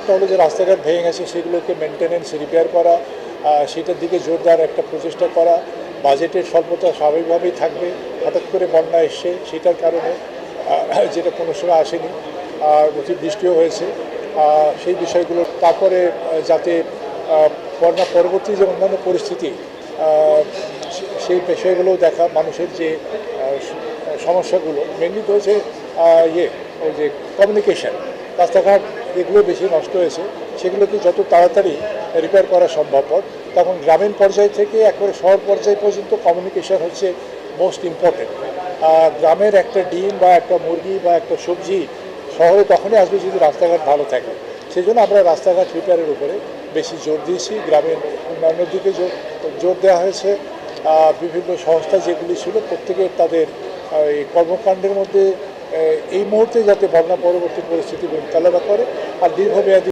একটা হলো যে রাস্তাঘাট ভেঙে গেছে সেগুলোকে মেনটেনেন্স রিপেয়ার করা, সেটার দিকে জোরদার একটা প্রচেষ্টা করা। বাজেটের স্বল্পতা স্বাভাবিকভাবেই থাকবে, হঠাৎ করে বন্যা এসছে সেটার কারণে, যেটা কোনো সময় আসেনি, অতি বৃষ্টিও হয়েছে, সেই বিষয়গুলো। তারপরে যাতে বন্যা পরবর্তী যে অন্যান্য পরিস্থিতি, সেই বিষয়গুলোও দেখা, মানুষের যে সমস্যাগুলো মেনলি তো হচ্ছে ওই যে কমিউনিকেশন, রাস্তাঘাট যেগুলো বেশি নষ্ট হয়েছে সেগুলোকে যত তাড়াতাড়ি রিপেয়ার করা সম্ভবপর। তখন গ্রামীণ পর্যায় থেকে একবারে শহর পর্যায় পর্যন্ত কমিউনিকেশন হচ্ছে মোস্ট ইম্পর্টেন্ট। গ্রামের একটা ডিম বা একটা মুরগি বা একটা সবজি শহরে তখনই আসবে যদি রাস্তাঘাট ভালো থাকে। সেই জন্য আমরা রাস্তাঘাট রিপেয়ারের উপরে বেশি জোর দিয়েছি, গ্রামের উন্নয়নের দিকে জোর দেওয়া হয়েছে। বিভিন্ন সংস্থা যেগুলি ছিল প্রত্যেকের তাদের এই কর্মকাণ্ডের মধ্যে এই মুহূর্তে যাতে বন্যা পরবর্তী পরিস্থিতি মোকাবেলা করে আর দীর্ঘমেয়াদী